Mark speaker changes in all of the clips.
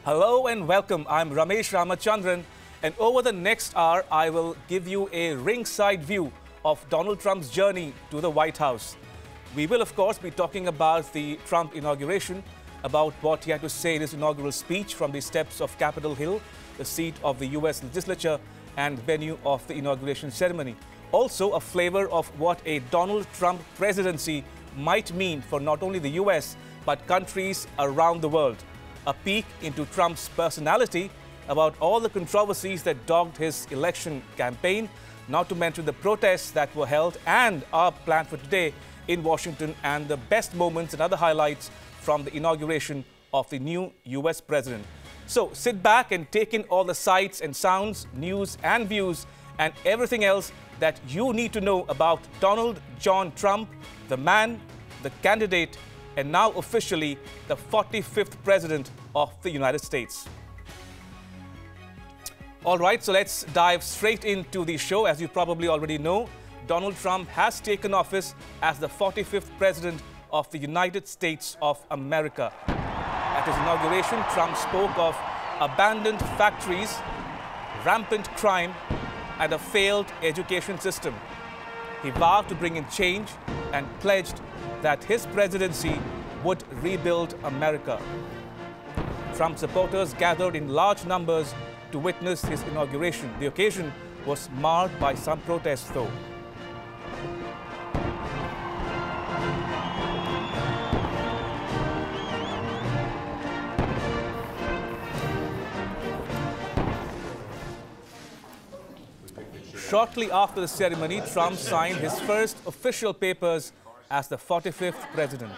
Speaker 1: Hello and welcome. I'm Ramesh Ramachandran, and over the next hour, I will give you a ringside view of Donald Trump's journey to the White House. We will, of course, be talking about the Trump inauguration, about what he had to say in his inaugural speech from the steps of Capitol Hill, the seat of the U.S. legislature and venue of the inauguration ceremony. Also, a flavor of what a Donald Trump presidency might mean for not only the U.S., but countries around the world. A peek into Trump's personality, about all the controversies that dogged his election campaign, not to mention the protests that were held and are planned for today in Washington, and the best moments and other highlights from the inauguration of the new U.S. president. So sit back and take in all the sights and sounds, news and views, and everything else that you need to know about Donald John Trump, the man, the candidate, and now officially the 45th president of the United States. All right, so let's dive straight into the show. As you probably already know, Donald Trump has taken office as the 45th president of the United States of America. At his inauguration, Trump spoke of abandoned factories, rampant crime, and a failed education system. He vowed to bring in change and pledged that his presidency would rebuild America. Trump supporters gathered in large numbers to witness his inauguration. The occasion was marred by some protests, though. Shortly after the ceremony, Trump signed his first official papers as the 45th president.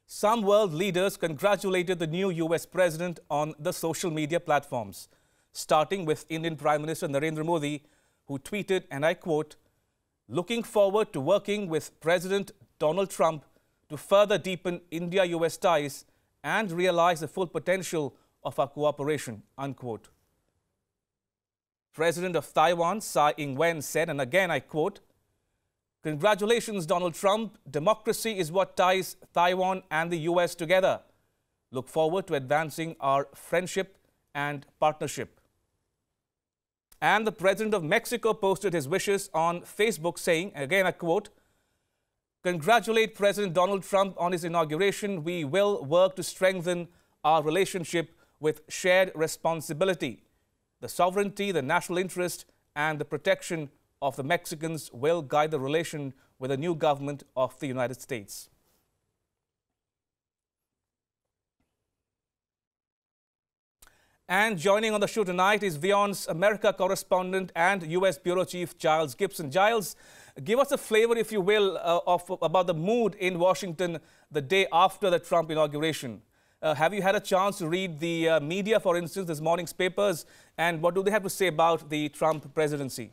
Speaker 1: Some world leaders congratulated the new U.S. president on the social media platforms, starting with Indian Prime Minister Narendra Modi, who tweeted, and I quote, "Looking forward to working with President Donald Trump to further deepen India-US ties and realize the full potential of our cooperation," unquote. President of Taiwan, Tsai Ing-wen, said, and again I quote, "Congratulations, Donald Trump. Democracy is what ties Taiwan and the U.S. together. Look forward to advancing our friendship and partnership." And the president of Mexico posted his wishes on Facebook, saying, again I quote, "Congratulate President Donald Trump on his inauguration. We will work to strengthen our relationship with shared responsibility. The sovereignty, the national interest, and the protection of the Mexicans will guide the relation with the new government of the United States." And joining on the show tonight is WION's America correspondent and U.S. Bureau Chief Giles Gibson. Giles, give us a flavor, if you will, about the mood in Washington the day after the Trump inauguration. Have you had a chance to read the media, for instance, this morning's papers, and what do they have to say about the Trump presidency?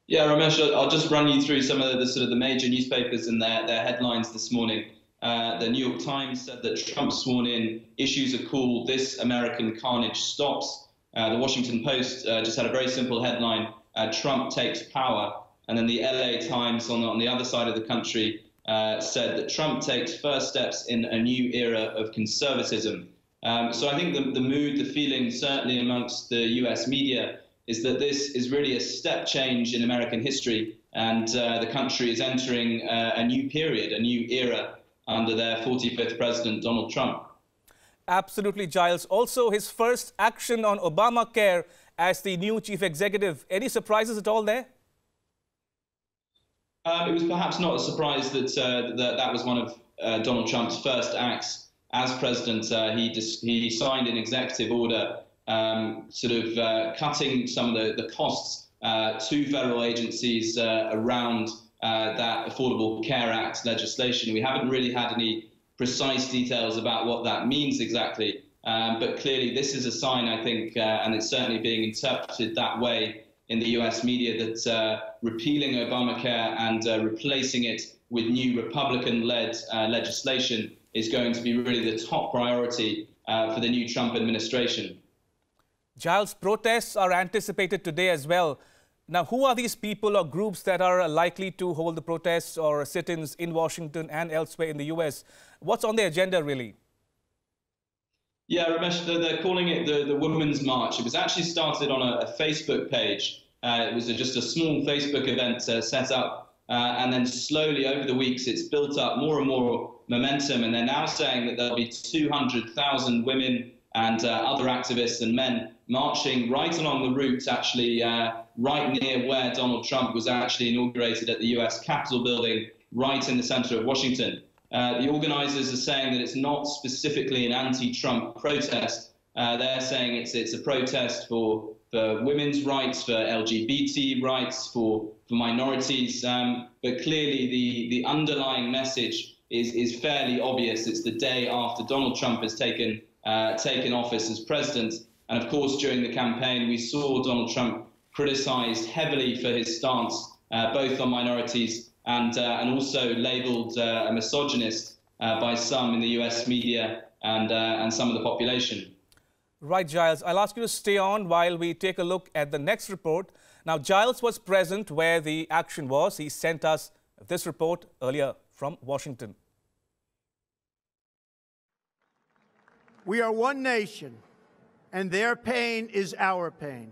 Speaker 2: Yeah, Ramesh, I'll just run you through some of the major newspapers and their headlines this morning. The New York Times said that Trump sworn in issues a call, "This American carnage stops." The Washington Post just had a very simple headline, "Trump takes power." And then the LA Times on the other side of the country said that Trump takes first steps in a new era of conservatism. So I think the mood, the feeling, certainly amongst the US media, is that this is really a step change in American history, and the country is entering a new period, a new era under their 45th president, Donald Trump.
Speaker 1: Absolutely, Giles. Also, his first action on Obamacare as the new chief executive. Any surprises at all there?
Speaker 2: It was perhaps not a surprise that that was one of Donald Trump's first acts as president. He signed an executive order cutting some of the costs to federal agencies around that Affordable Care Act legislation. We haven't really had any precise details about what that means exactly, but clearly this is a sign, I think, and it's certainly being interpreted that way in the US media that repealing Obamacare and replacing it with new Republican-led legislation is going to be really the top priority for the new Trump administration.
Speaker 1: Giles, protests are anticipated today as well. Now, who are these people or groups that are likely to hold the protests or sit-ins in Washington and elsewhere in the US? What's on the agenda, really?
Speaker 2: Yeah, Ramesh, they're calling it the Women's March. It was actually started on a Facebook page. It was just a small Facebook event set up. And then slowly over the weeks, it's built up more and more momentum. And they're now saying that there'll be 200,000 women and other activists and men marching right along the route, actually right near where Donald Trump was actually inaugurated at the US Capitol building, right in the center of Washington. The organizers are saying that it's not specifically an anti-Trump protest. They're saying it's a protest for women's rights, for LGBT rights, for minorities. But clearly the underlying message is fairly obvious. It's the day after Donald Trump has taken office as president. And of course, during the campaign, we saw Donald Trump criticized heavily for his stance, both on minorities and also labeled a misogynist by some in the US media and some of the population.
Speaker 1: Right, Giles. I'll ask you to stay on while we take a look at the next report. Now, Giles was present where the action was. He sent us this report earlier from Washington.
Speaker 3: We are one nation, and their pain is our pain.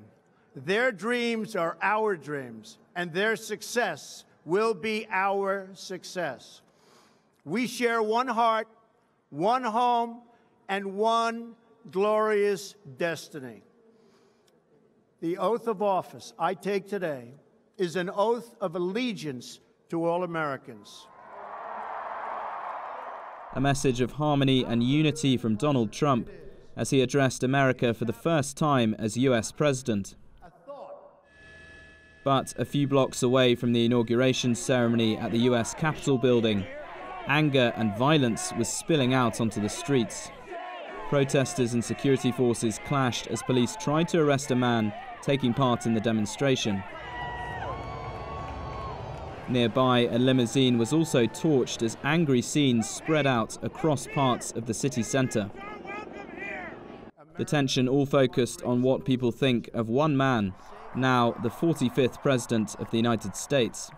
Speaker 3: Their dreams are our dreams, and their success will be our success. We share one heart, one home, and one glorious destiny. The oath of office I take today is an oath of allegiance to all Americans.
Speaker 4: A message of harmony and unity from Donald Trump as he addressed America for the first time as US president. But a few blocks away from the inauguration ceremony at the US Capitol building, anger and violence was spilling out onto the streets. Protesters and security forces clashed as police tried to arrest a man taking part in the demonstration. Nearby, a limousine was also torched as angry scenes spread out across parts of the city centre. The tension all focused on what people think of one man, now the 45th President of the United States.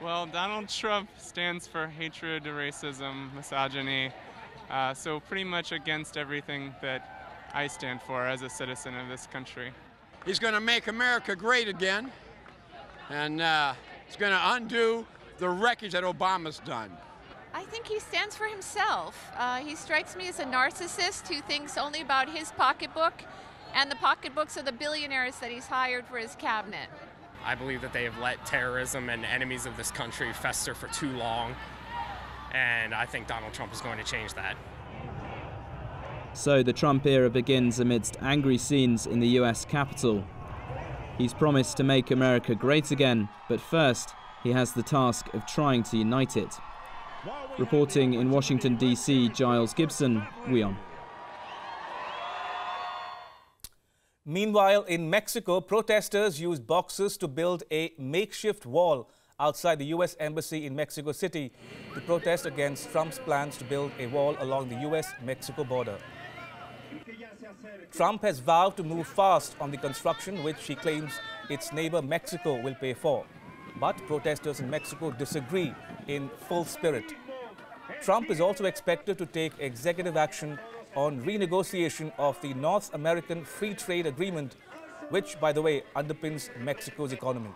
Speaker 5: Well, Donald Trump stands for hatred, racism, misogyny, so pretty much against everything that I stand for as a citizen of this country.
Speaker 6: He's going to make America great again, and he's going to undo the wreckage that Obama's done.
Speaker 7: I think he stands for himself. He strikes me as a narcissist who thinks only about his pocketbook and the pocketbooks of the billionaires that he's hired for his cabinet.
Speaker 8: I believe that they have let terrorism and enemies of this country fester for too long, and I think Donald Trump is going to change that.
Speaker 4: So the Trump era begins amidst angry scenes in the US Capitol. He's promised to make America great again, but first he has the task of trying to unite it. Reporting in Washington, D.C., Giles Gibson, WION.
Speaker 1: Meanwhile, in Mexico, protesters used boxes to build a makeshift wall outside the U.S. Embassy in Mexico City to protest against Trump's plans to build a wall along the U.S.-Mexico border. Trump has vowed to move fast on the construction, which he claims its neighbor Mexico will pay for. But protesters in Mexico disagree in full spirit. Trump is also expected to take executive action on renegotiation of the North American Free Trade Agreement, which, by the way, underpins Mexico's economy.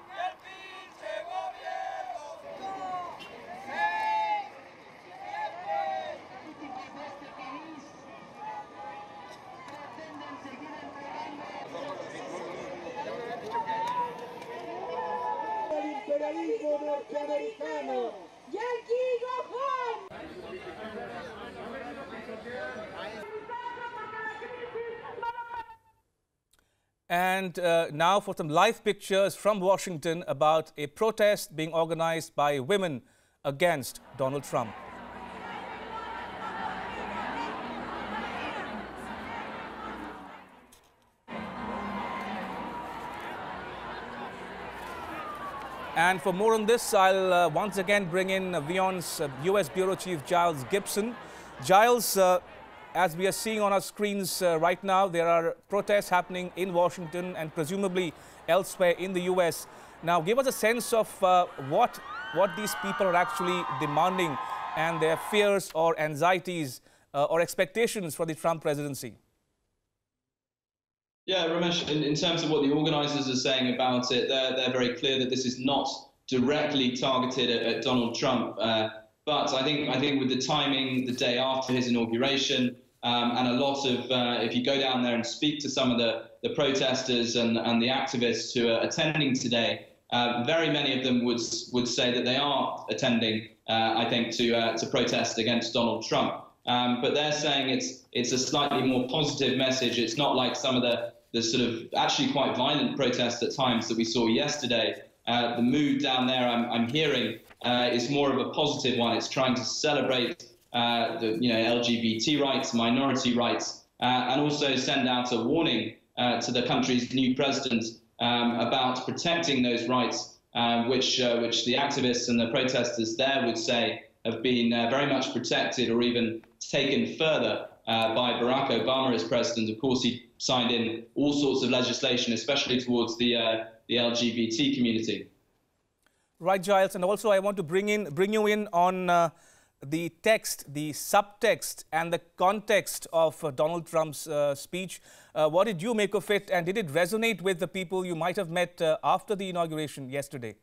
Speaker 1: And now for some live pictures from Washington about a protest being organized by women against Donald Trump. And for more on this, I'll once again bring in WION's US Bureau Chief Giles Gibson. Giles, as we are seeing on our screens right now, there are protests happening in Washington and presumably elsewhere in the US. Now, give us a sense of what these people are actually demanding and their fears or anxieties or expectations for the Trump presidency.
Speaker 2: Yeah, Ramesh, in terms of what the organisers are saying about it, they're very clear that this is not directly targeted at Donald Trump. But I think with the timing, the day after his inauguration, and a lot of, if you go down there and speak to some of the protesters and the activists who are attending today, very many of them would say that they are attending, I think, to protest against Donald Trump. But they're saying it's a slightly more positive message. It's not like some of the sort of actually quite violent protests at times that we saw yesterday. The mood down there, I'm hearing, is more of a positive one. It's trying to celebrate the LGBT rights, minority rights, and also send out a warning to the country's new president about protecting those rights, which the activists and the protesters there would say have been very much protected or even taken further by Barack Obama as president. Of course, he signed in all sorts of legislation, especially towards the LGBT community.
Speaker 1: Right, Giles, and also I want to bring you in on the text, the subtext and the context of Donald Trump's speech. What did you make of it, and did it resonate with the people you might have met after the inauguration yesterday?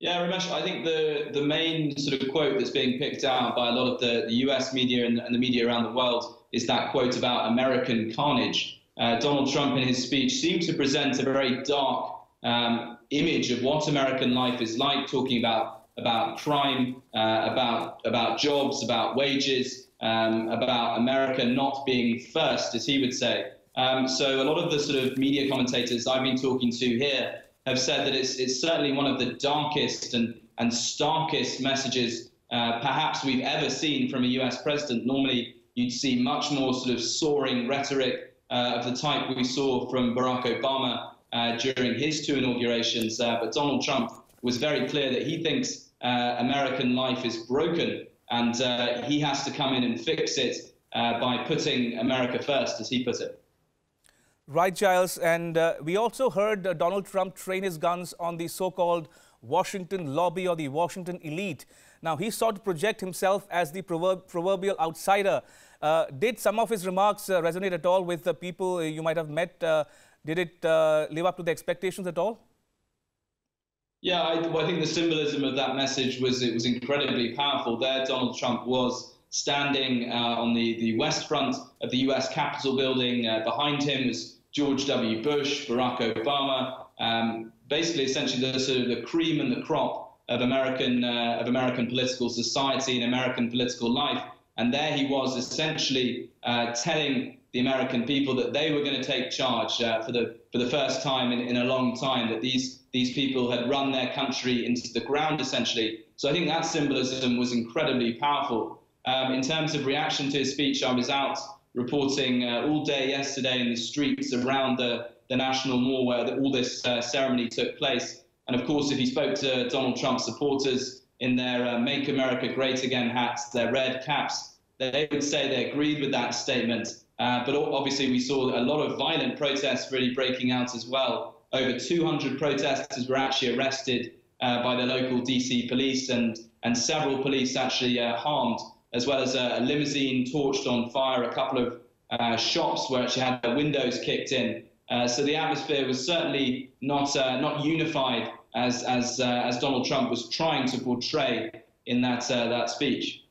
Speaker 2: Yeah, Ramesh, I think the main sort of quote that's being picked out by a lot of the US media and the media around the world is that quote about American carnage. Donald Trump in his speech seemed to present a very dark image of what American life is like, talking about crime, about jobs, about wages, about America not being first, as he would say. So a lot of the sort of media commentators I've been talking to here have said that it's certainly one of the darkest and starkest messages perhaps we've ever seen from a US president. Normally, you'd see much more sort of soaring rhetoric of the type we saw from Barack Obama during his two inaugurations. But Donald Trump was very clear that he thinks American life is broken, and he has to come in and fix it by putting America first, as he put it.
Speaker 1: Right, Giles, and we also heard Donald Trump train his guns on the so-called Washington lobby or the Washington elite. Now, he sought to project himself as the proverbial outsider. Did some of his remarks resonate at all with the people you might have met? Did it live up to the expectations at all?
Speaker 2: Yeah, I think the symbolism of that message was incredibly powerful. There, Donald Trump was standing on the west front of the US Capitol building. Behind him was George W. Bush, Barack Obama, basically essentially the cream and the crop of American political society and American political life. And there he was essentially telling the American people that they were going to take charge for the first time in a long time, that these people had run their country into the ground, essentially. So I think that symbolism was incredibly powerful. In terms of reaction to his speech, I was out reporting all day yesterday in the streets around the National Mall where all this ceremony took place. And of course, if you spoke to Donald Trump supporters in their Make America Great Again hats, their red caps, they would say they agreed with that statement. But obviously, we saw a lot of violent protests really breaking out as well. Over 200 protesters were actually arrested by the local DC police, and several police actually harmed, as well as a limousine torched on fire, a couple of shops where actually had their windows kicked in. So the atmosphere was certainly not unified as Donald Trump was trying to portray in that speech.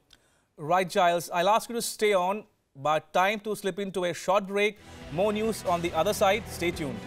Speaker 1: Right, Giles. I'll ask you to stay on, but time to slip into a short break. More news on the other side. Stay tuned.